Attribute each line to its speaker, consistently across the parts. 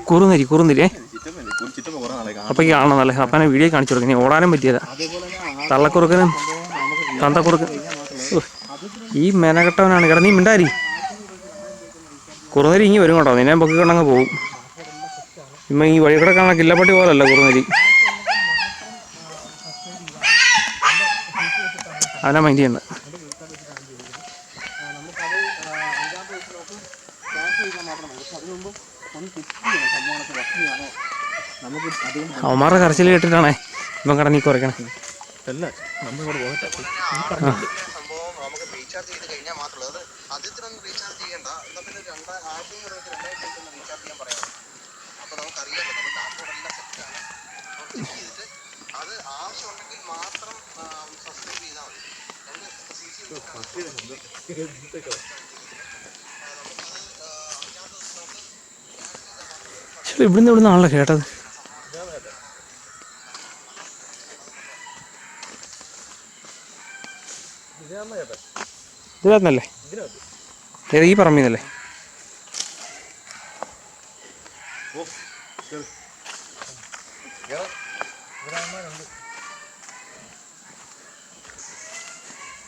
Speaker 1: കുറുനരി അപ്പം ഈ കാണുന്നല്ലേ അപ്പനെ വീഡിയോ കാണിച്ചു കൊടുക്കും. ഇനി ഓടാനും പറ്റിയതാ. തള്ളക്കുറുക്കനും തന്തക്കുറുക്കൻ. ഈ മെനകെട്ടവനാണ്. കിടന്നീ മിണ്ടാരി. കുറുനരി ഇങ്ങി വരും കേട്ടോ. നിന്നെ പൊക്കിക്കൊണ്ടങ്ങ് പോകും. ഇമ്മ ഈ വഴി കൂടെ കാണാൻ കില്ലപ്പട്ടി പോലല്ല കുറുനരി. അവനെ മൈൻഡ് ചെയ്യണ്ട. അവന്മാരുടെ കരച്ചിൽ കേട്ടിട്ടാണേ ഇപ്പം കടന്നീ കുറയ്ക്കണേ. ഇവിടുന്ന് ആണല്ലോ കേട്ടത്. ഇതിനകത്തല്ലേ? ഏത് ഈ പറമ്പിന്നല്ലേ?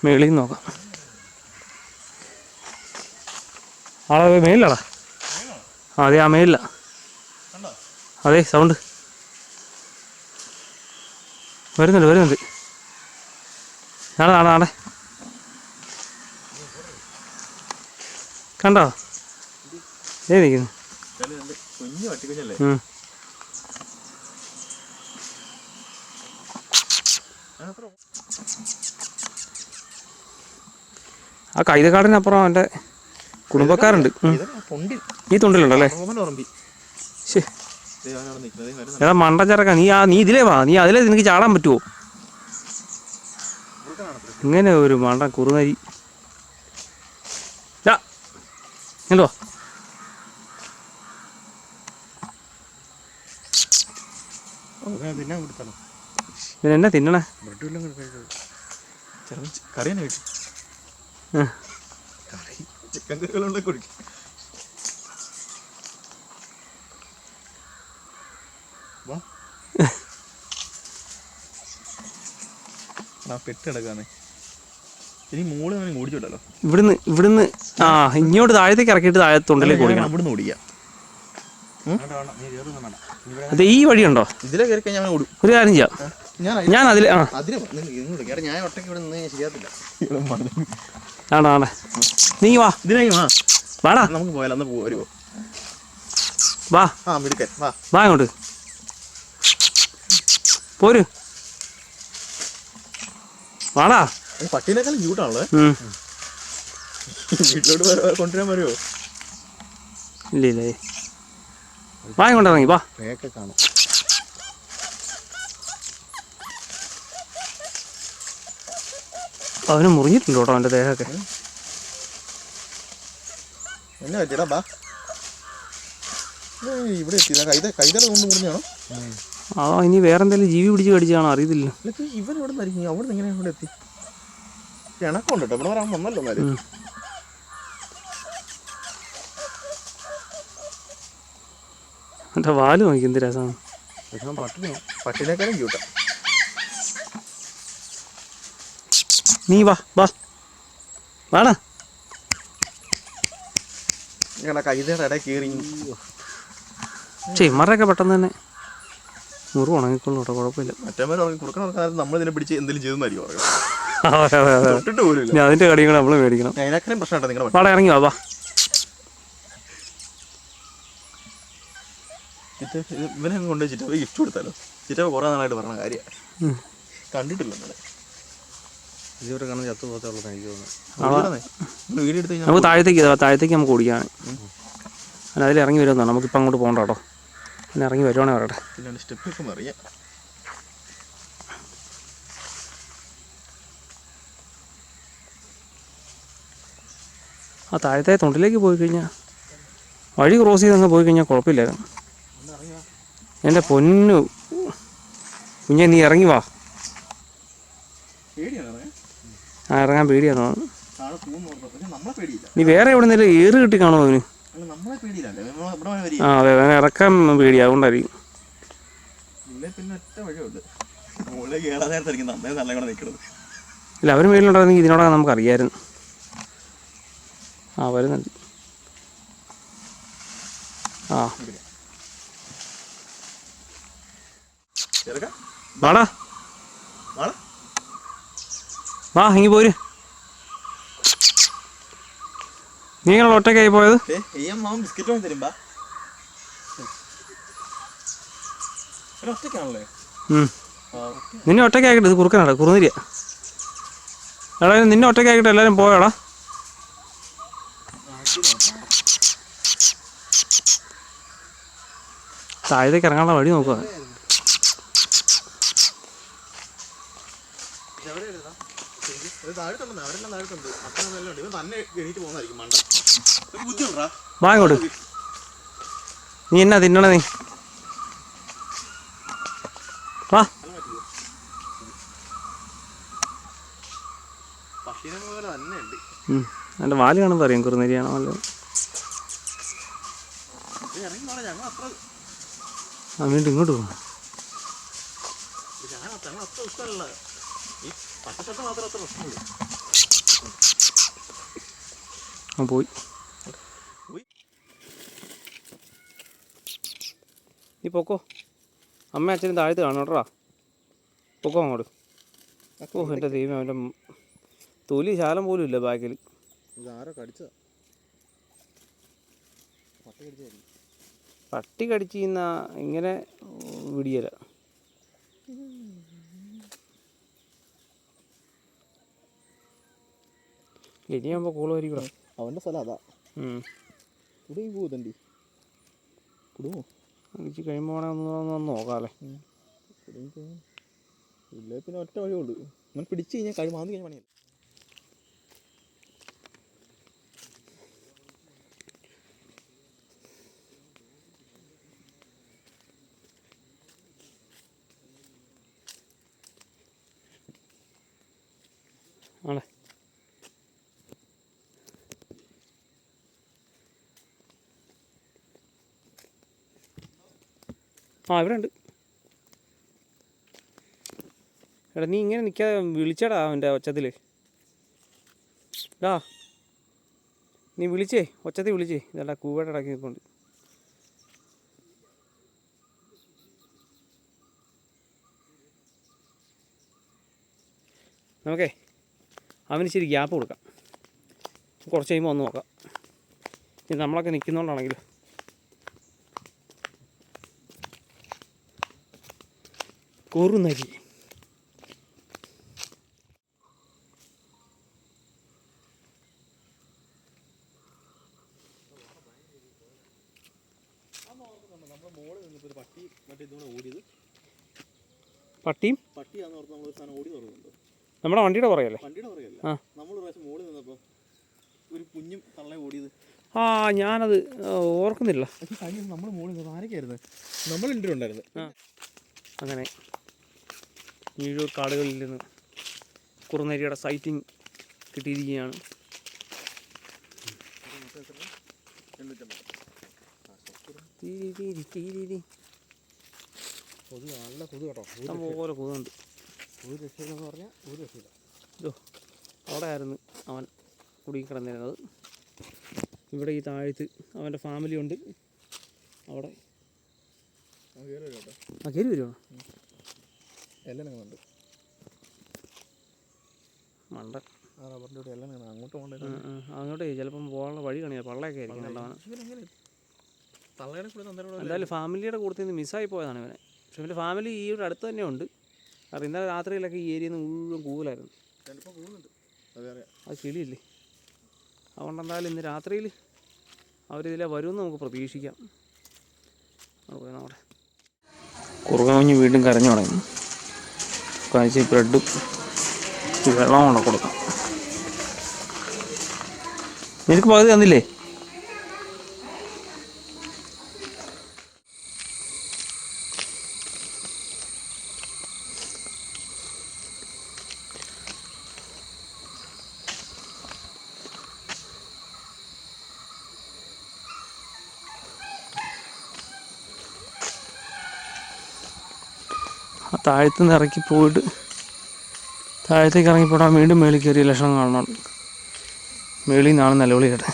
Speaker 1: മേളിൽ നിന്ന് നോക്കാം. ആളെ മേലിലാടാ. അതെ ആ മേലില. അതെ സൗണ്ട് വരുന്നുണ്ട്. നാളെ കണ്ടോ? ഏതിരിക്കുന്നു? ആ കൈതക്കാടിനപ്പുറം അവൻ്റെ കുടുംബക്കാരുണ്ട്. ഈ തൊണ്ടിലുണ്ടല്ലേ? ഏതാ മണ്ടച്ചറക്ക. നീ ഇതിലേ വാ. നീ അതിലേ നിനക്ക് ചാടാൻ പറ്റുമോ? ഇങ്ങനെ ഒരു മണ്ട കുറുനരി. എന്തോ ഇവനെന്നാ തിന്നണേ? ഇവിടുന്ന് ഇങ്ങോട്ട് താഴത്തേക്ക് ഇറക്കിയിട്ട് താഴത്തൊണ്ടിലേക്ക് ഓടിക്കണം. അതെ ഈ വഴിയുണ്ടോ? ഒരു കാര്യം ചെയ്യാം. ഞാൻ അതിലെ ആണോ നീ വാടാ നമുക്ക് പോയാലോ. വാ അങ്ങോട്ട് പോര്. വാടാ. പട്ടീനേക്കാളും ക്യൂട്ടാണല്ലോ. വീട്ടിലോട്ട് കൊണ്ടുവരാൻ വരുമോ? ഇല്ലേ വാ കൊണ്ടിറങ്ങി വാ. കാണും അവന് മുറിഞ്ഞിട്ടുണ്ട് കേട്ടോ അവൻ്റെ ദേഹമൊക്കെ. എന്നെ പറ്റിയടാ ബാ. ഇവിടെ മുറിഞ്ഞാണോ? ഇനി വേറെ എന്തെങ്കിലും ജീവി പിടിച്ച് കടിച്ചാണോ അറിയത്തില്ല. ഇവൻ ഇവിടെ നിന്ന് അവിടെ എങ്ങനെയാണ് ഇവിടെ എത്തി? ഇണക്കം കേട്ടോ. ഇവിടെ വരാൻ വന്നല്ലോ. എൻ്റെ വാല് നോക്കി എന്ത് രസമാണ്. പട്ടിനേക്കാളും ക്യൂട്ടാ. നീ വാടാ. കൈതയുടെ ഇടയിൽ കയറി ചെമ്മറൊക്കെ പെട്ടെന്ന് തന്നെ മുറി ഉണങ്ങിക്കൊള്ളു കേട്ടോ. കുഴപ്പമില്ല. നമ്മളിതിനെ പിടിച്ച് എന്തെങ്കിലും ചെയ്തെന്നായിരിക്കും. അതിന്റെ കടികൾ നമ്മൾ മേടിക്കണം. വാടാ ഇറങ്ങി വാ. ഇവനെ കൊണ്ട് ചിറ്റപ്പ ഗിഫ്റ്റ് കൊടുത്താലോ? ചിറ്റപ്പ കുറെ നാളായിട്ട് പറഞ്ഞ കാര്യമാണ്. കണ്ടിട്ടില്ല ഇതുവരെ കാണുന്ന ചത്തു പോകത്തുള്ളൂ എനിക്ക് തോന്നുന്നു. വീഡിയോ എടുത്ത് നമുക്ക് താഴത്തേക്ക് നമുക്ക് ഓടിക്കാണ്. അതിൽ ഇറങ്ങി വരുമെന്നാണ്. നമുക്കിപ്പോൾ അങ്ങോട്ട് പോകണ്ട കേട്ടോ. പിന്നെ ഇറങ്ങി വരുവാണേ പറയട്ടെ. പിന്നെ സ്റ്റെപ്പൊക്കെ അറിയാം. ആ താഴത്തെ തൊണ്ടിലേക്ക് പോയി കഴിഞ്ഞാൽ വഴി ക്രോസ് ചെയ്തങ്ങ് പോയി കഴിഞ്ഞാൽ കുഴപ്പമില്ലായിരുന്നു. എൻ്റെ പൊന്നു കുഞ്ഞെ നീ ഇറങ്ങി വാ. ഇറങ്ങാൻ പേടിയാണോ? നീ വേറെ എവിടെ നിന്നല്ലേ ഏറ് കിട്ടി കാണുമോ അവന്? നമ്മളെ പേടിയില്ലല്ലേ ഇവിടെ വരി.
Speaker 2: ആ അതെ അതെ ഇറക്കാൻ പേടിയാവുകൊണ്ടായിരിക്കും.
Speaker 1: ഇല്ലേ പിന്നെ ഒറ്റ വഴിയുണ്ട്, മുകളിലേക്ക് കയറാൻ നേരത്തായിരിക്കും നന്നായി നല്ല കൂടെ നിൽക്കുന്നത്.
Speaker 2: ഇല്ല അവർ മേളിലുണ്ടായിരുന്നെങ്കിൽ ഇതിനോടൊക്കെ നമുക്ക് അറിയാമായിരുന്നു. ആ വരുന്നുണ്ട്. ആ വാടാ വാ ഇങ്ങി പോര്. നീ നിങ്ങൾ ഒറ്റയ്ക്കായി പോയത്?
Speaker 1: ബിസ്ക്കറ്റ് വാങ്ങി തരുമ്പോ ഒറ്റയ്ക്കാണല്ലേ?
Speaker 2: നിന്നെ ഒറ്റയ്ക്കാക്കിട്ട് ഇത് കുറുക്കനാടാ, കുറുന്നിരിയ. എടാ നിന്നെ ഒറ്റയ്ക്കാക്കിട്ട് എല്ലാവരും പോയോടാ. താഴത്തേക്ക് ഇറങ്ങാനുള്ള വഴി നോക്കുക. വാ ഇങ്ങോട്ട്. നീ എന്നാ തിന്നണ നീ? വാ. എൻ്റെ വാല് കാണുമ്പോൾ അറിയാം കുറുനരിയാണോ അല്ലോ. ആ വീണ്ടും ഇങ്ങോട്ട് പോകും. ആ പോയി. നീ പൊക്കോ, അമ്മ അച്ഛനും താഴത്ത് കാണും കേട്ടോ. പൊക്കോ അങ്ങോട്ട്. ഓ എൻ്റെ ദൈവം, അവൻ്റെ തൊലി ശാലം പോലും ഇല്ല ബാക്കിൽ. പട്ടി കടിച്ചിന്ന ഇങ്ങനെ വിടിയല. ഇനിയാകുമ്പോൾ കൂളുമായിരിക്കും.
Speaker 1: അവൻ്റെ സ്ഥലം അതാ. കുടുങ്ങി പോകുന്നുണ്ട്. കുടുങ്ങോ
Speaker 2: എനിക്ക് കഴിയുമ്പോൾ ഒന്ന് നോക്കാമല്ലേ.
Speaker 1: ഇല്ല പിന്നെ ഒറ്റ വഴിയുള്ളൂ, അങ്ങനെ പിടിച്ചു കഴിഞ്ഞാൽ കഴി മാന്തി കഴിഞ്ഞാൽ പണിയല്ല.
Speaker 2: ആണേ ആ ഇവിടെ ഉണ്ട്. എടാ നീ ഇങ്ങനെ നിൽക്കാതെ വിളിച്ചടാ അവൻ്റെ ഒച്ചത്തിൽ. ഡാ നീ വിളിച്ചേ, ഒച്ചത്തിൽ വിളിച്ചേ. ഇതല്ല കൂവയുടെ ഇടയ്ക്ക് നിൽപ്പുണ്ട്. നമുക്കേ അവന് ഇച്ചിരി ഗ്യാപ്പ് കൊടുക്കാം. കുറച്ച് കഴിയുമ്പോൾ ഒന്ന് നോക്കാം. ഇനി നമ്മളൊക്കെ നിൽക്കുന്നതുകൊണ്ടാണെങ്കിലും കുറുനരി. പട്ടിയും നമ്മുടെ വണ്ടിയുടെ പുറകല്ലേ? ആ ഞാനത് ഓർക്കുന്നില്ല. അങ്ങനെ ഞീഴൂർ കാടുകളിൽ നിന്ന് കുറുനരിയുടെ സൈറ്റിംഗ് കിട്ടിയിരിക്കുകയാണ്.
Speaker 1: നല്ല കൊതു കേട്ടോ,
Speaker 2: ഇഷ്ടംപോലെ കൊതുണ്ട്.
Speaker 1: ഒരു രക്ഷയില്ലെന്ന് പറഞ്ഞാൽ ഒരു രക്ഷയില്ല.
Speaker 2: ഇതോ അവിടെ ആയിരുന്നു അവൻ കുടുങ്ങിക്കിടന്നിരുന്നത്. ഇവിടെ ഈ താഴത്ത് അവൻ്റെ ഫാമിലി ഉണ്ട്. അവിടെ ആ കയറി വരുവാണ്.
Speaker 1: എല്ലാം ഉണ്ട് മണ്ടൻ.
Speaker 2: അങ്ങോട്ടേ ചിലപ്പം പോകാനുള്ള വഴി കാണില്ല, പള്ളയൊക്കെ ആയിരിക്കും കണ്ടവന്. എന്തായാലും ഫാമിലിയുടെ കൂട്ടത്തിൽ നിന്ന് മിസ്സായി പോയതാണ് ഇവനെ. പക്ഷെ ഇവൻ്റെ ഫാമിലി ഈ ഒരു അടുത്ത് തന്നെ ഉണ്ട്. കാരണം ഇന്നലെ രാത്രിയിലൊക്കെ ഈ ഏരിയയിൽ നിന്ന് മുഴുവൻ കൂവലായിരുന്നു. അത് കിളിയില്ലേ. അതുകൊണ്ട് എന്തായാലും ഇന്ന് രാത്രിയിൽ അവരിതിലെ വരുമെന്ന് നമുക്ക് പ്രതീക്ഷിക്കാം. നമ്മുടെ കുറുകമഞ്ഞ് വീണ്ടും കരഞ്ഞു തുടങ്ങി. കഴിച്ച് ബ്രെഡും വെള്ളം കൊണ്ട് കൊടുക്കാം. നിനക്ക് പകുതി തന്നില്ലേ? ആ താഴത്തു നിന്ന് ഇറക്കി പോയിട്ട് താഴത്തേക്ക് ഇറങ്ങിപ്പോടാൻ വീണ്ടും മേളിൽ കയറിയ ലക്ഷണം കാണണം. മേളിൽ നിന്നാണ് നിലവിളി കേട്ടെ.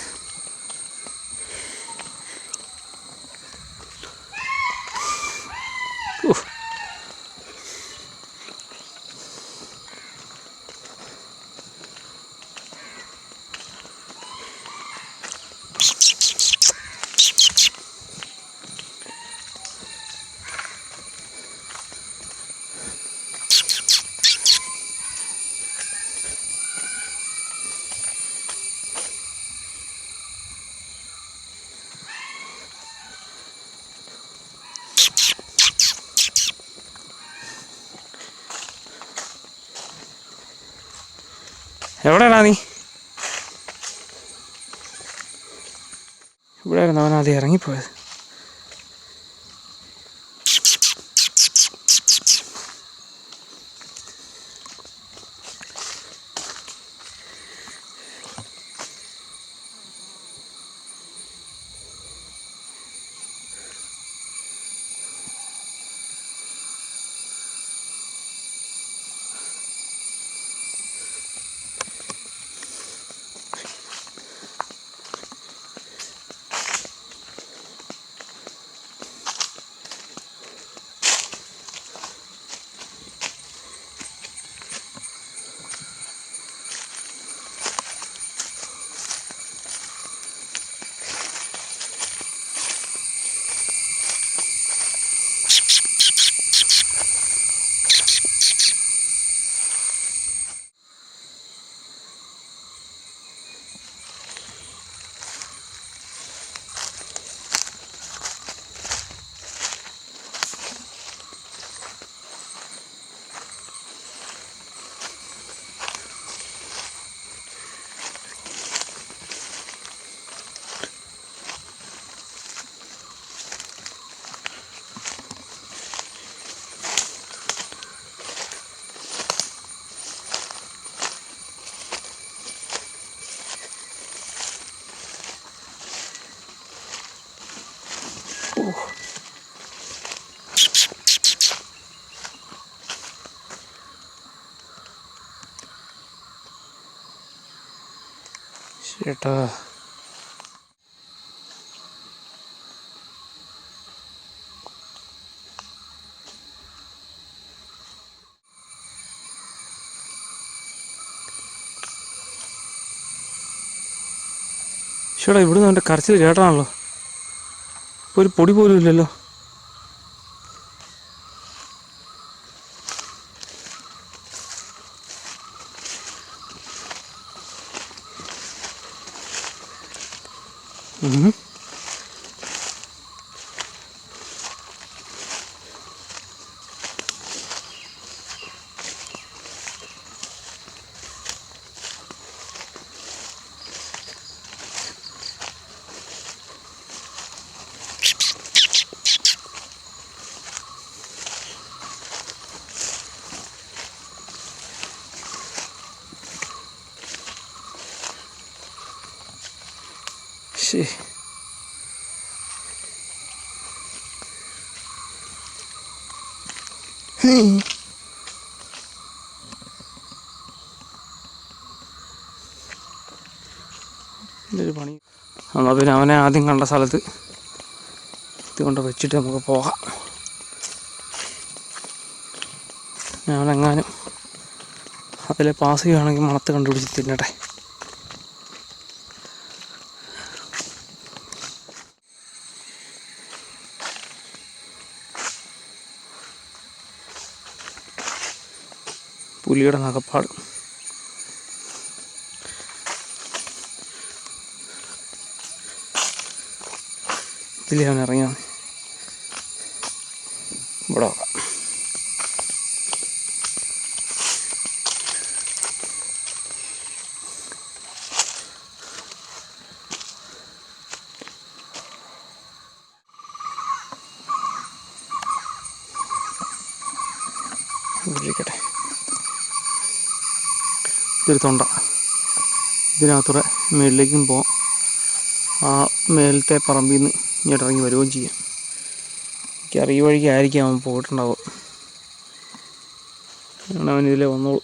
Speaker 2: എവിടെയാണാ നീ? ഇവിടെയായിരുന്നു അവൻ ആദ്യം ഇറങ്ങിപ്പോയത്. ചേട്ടാ ചേട്ടാ ഇവിടുന്ന് അവൻ്റെ കരച്ചിൽ കേട്ടാണല്ലോ. ഇപ്പോൾ ഒരു പൊടി പോലും ഇല്ലല്ലോ. ശരി ഇതൊരു പണി. എന്നാൽ പിന്നെ അവനെ ആദ്യം കണ്ട സ്ഥലത്ത് ഇതുകൊണ്ട് വെച്ചിട്ട് നമുക്ക് പോകാം. ഞാനെങ്ങാനും അതിലെ പാസ് ചെയ്യുകയാണെങ്കിൽ മണത്ത് കണ്ടുപിടിച്ച് തിന്നട്ടെ. പുലിയുടെ നഖപ്പാട്. ഇതിൽ അവൻ ഇറങ്ങിയാണ്. ഇവിടെ നോക്കാം. ഇരിക്കട്ടെ. ഇതൊരു തൊണ്ട. ഇതിനകത്തൂടെ മേളിലേക്കും പോകാം. ആ മേലത്തെ പറമ്പിൽ നിന്ന് ഇങ്ങോട്ട് ഇറങ്ങി വരികയും ചെയ്യാം. എനിക്കറിയ വഴിക്കായിരിക്കും അവൻ പോയിട്ടുണ്ടാവുക. അങ്ങനെ അവൻ ഇതിലേ വന്നോളൂ.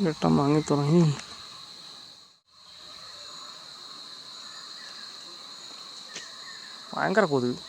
Speaker 2: വെട്ടം വാങ്ങി തുടങ്ങി. ഭയങ്കര കൊതുക്.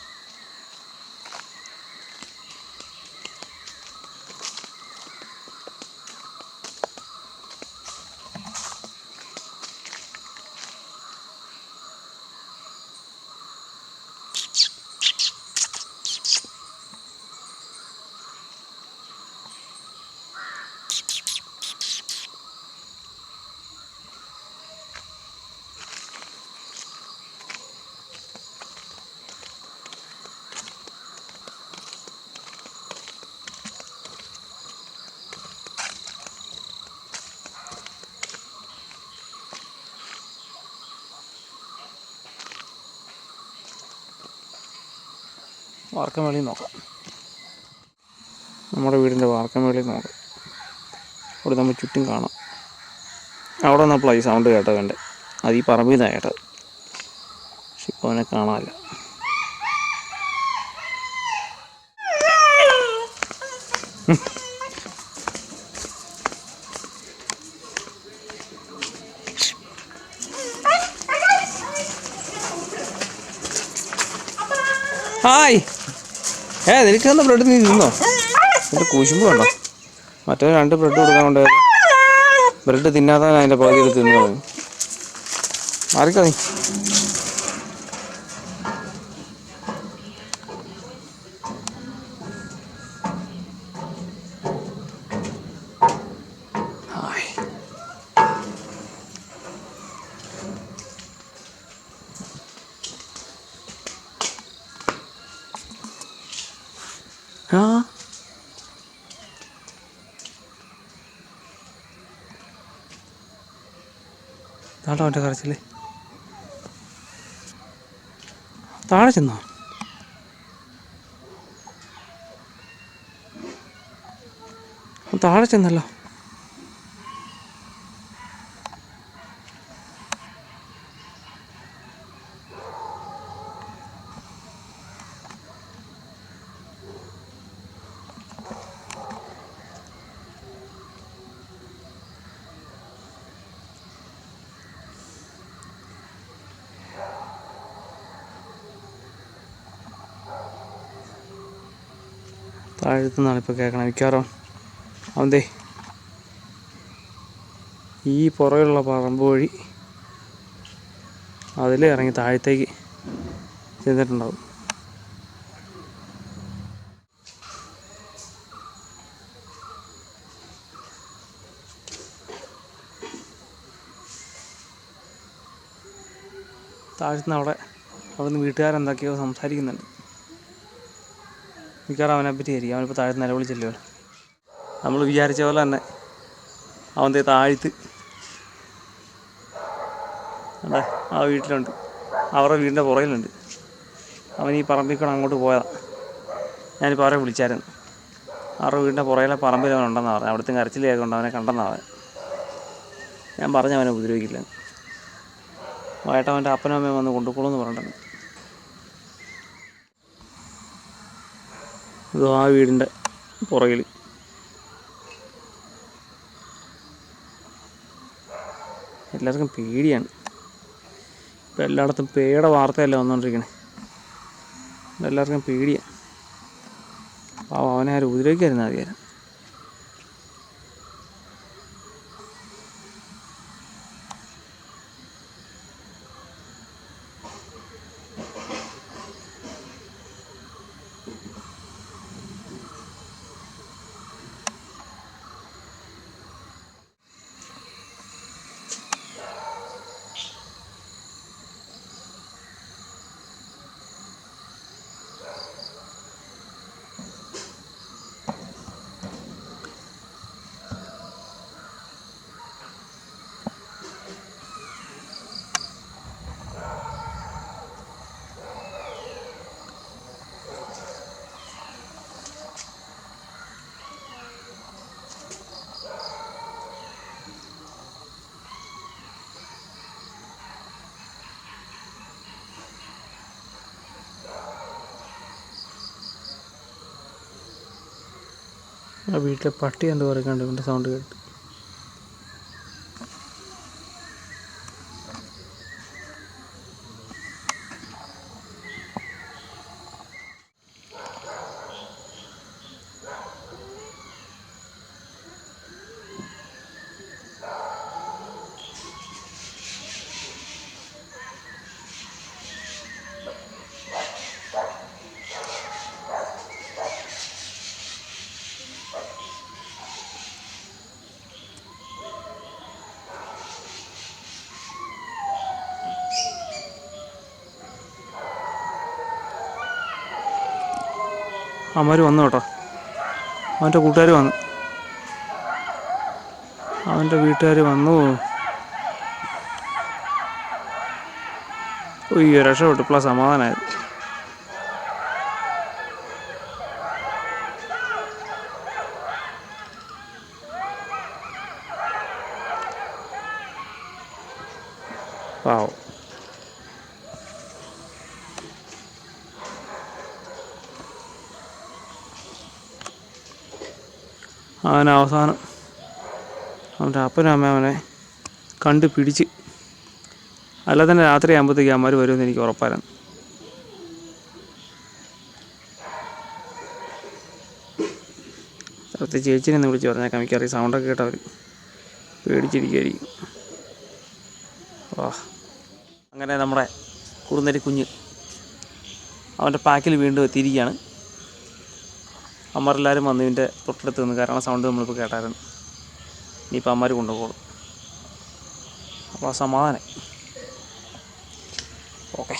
Speaker 2: വാർക്കം വേളി നോക്കാം. നമ്മുടെ വീടിൻ്റെ വാർക്കം വേളി നോക്കാം. അവിടെ നമ്മൾ ചുറ്റും കാണാം. അവിടെ നിന്നപ്പോഴാണ് ഈ സൗണ്ട് കേട്ടത് എൻ്റെ. അത് ഈ പറമ്പിൽ നിന്നാണ് കേട്ടത്. പക്ഷെ ഇപ്പോൾ അവനെ കാണാനില്ല. ഹായ്. നിനക്ക് തന്ന ബ്രെഡ് നീ തിന്നോ? എൻ്റെ കുശുമ്പ് കണ്ടോ? മറ്റേ 2 ബ്രെഡ് കൊടുക്കാൻ കൊണ്ടായിരുന്നു. ബ്രെഡ് തിന്നാതെ അതിൻ്റെ പകുതി എടുത്ത് തിന്നു കളഞ്ഞു. മാറിക്ക നീ. ആ താഴെ അവൻ്റെ കരച്ചില്ലേ. താഴെ ചെന്നോ? താഴെ ചെന്നല്ലോ. താഴത്തുനിന്നാണ് ഇപ്പോൾ കേൾക്കണം മിക്കവാറും. അവന്തേ ഈ പുറകിലുള്ള പറമ്പ് വഴി അതിൽ ഇറങ്ങി താഴത്തേക്ക് ചെന്നിട്ടുണ്ടാവും. താഴത്തുനിന്ന് അവിടുന്ന് വീട്ടുകാരെന്തൊക്കെയോ സംസാരിക്കുന്നുണ്ട്. മിക്കവാറും അവനെപ്പറ്റി ആയിരിക്കും. അവനിപ്പോൾ താഴത്ത് നിലവിളിച്ചല്ലോ. നമ്മൾ വിചാരിച്ച പോലെ തന്നെ അവൻ്റെ താഴത്ത് അതെ ആ വീട്ടിലുണ്ട്. അവരുടെ വീടിൻ്റെ പുറകിലുണ്ട്. അവൻ ഈ പറമ്പിൽ കൂടെ അങ്ങോട്ട് പോയതാണ്. ഞാനിപ്പോൾ അവരെ വിളിച്ചായിരുന്നു. അവരുടെ വീടിൻ്റെ പുറകിലെ പറമ്പിൽ അവനുണ്ടെന്നാണ് പറഞ്ഞത്. അവിടുത്തെ കരച്ചിൽ കേൾക്കൊണ്ട് അവനെ കണ്ടെന്നാണ്. ഞാൻ പറഞ്ഞ അവനെ ഉപദ്രവിക്കില്ല. വൈകിട്ട് അവൻ്റെ അപ്പനും അമ്മയും വന്ന് കൊണ്ടുപോകുമെന്ന് പറഞ്ഞിട്ടുണ്ട്. ഇത് ആ വീടിൻ്റെ പുറകിൽ. എല്ലാവർക്കും പേടിയാണ്. ഇപ്പം എല്ലായിടത്തും പേയുടെ വാർത്തയല്ല വന്നുകൊണ്ടിരിക്കണേ. എല്ലാവർക്കും പേടിയാണ്. അപ്പോൾ അവനെ ആരും ഉപദ്രവിക്കാതിരുന്ന മതിയായിരുന്നു. ആ വീട്ടിലെ പട്ടി എന്ത് പറയുന്നുണ്ട് ഇവൻ്റെ സൗണ്ട് കേട്ട്. അവന്മാർ വന്നു കേട്ടോ, അവൻ്റെ കൂട്ടുകാർ വന്നു, അവൻ്റെ വീട്ടുകാർ വന്നു. അയ്യോ രക്ഷപ്പെട്ടു, ഇപ്പോഴാണ് സമാധാനമായത്. പാവം. അവസാനം അവൻ്റെ അപ്പനും അമ്മ അവനെ കണ്ട് പിടിച്ച്, അല്ല തന്നെ രാത്രി ആകുമ്പോഴത്തേക്ക് അമ്മമാർ വരുമെന്ന് എനിക്ക് ഉറപ്പായിരുന്നു. അടുത്ത ചേച്ചിനെ ഒന്ന് വിളിച്ച് പറഞ്ഞേക്കാം, മിക്കറിയാം സൗണ്ടൊക്കെ കേട്ടവർ പേടിച്ചിരിക്കുകയായിരിക്കും. അങ്ങനെ നമ്മുടെ കുറുനരി കുഞ്ഞ് അവൻ്റെ പാക്കിൽ വീണ്ടും എത്തിയിരിക്കുകയാണ്. അമ്മരെല്ലാവരും വന്ന് ഇതിൻ്റെ തൊട്ടടുത്ത് നിന്ന്, കാരണം സൗണ്ട് നമ്മളിപ്പോൾ കേട്ടായിരുന്നു. ഇനിയിപ്പോൾ അമ്മമാർ കൊണ്ടുപോകും. അപ്പോൾ സമാധാനം. ഓക്കെ.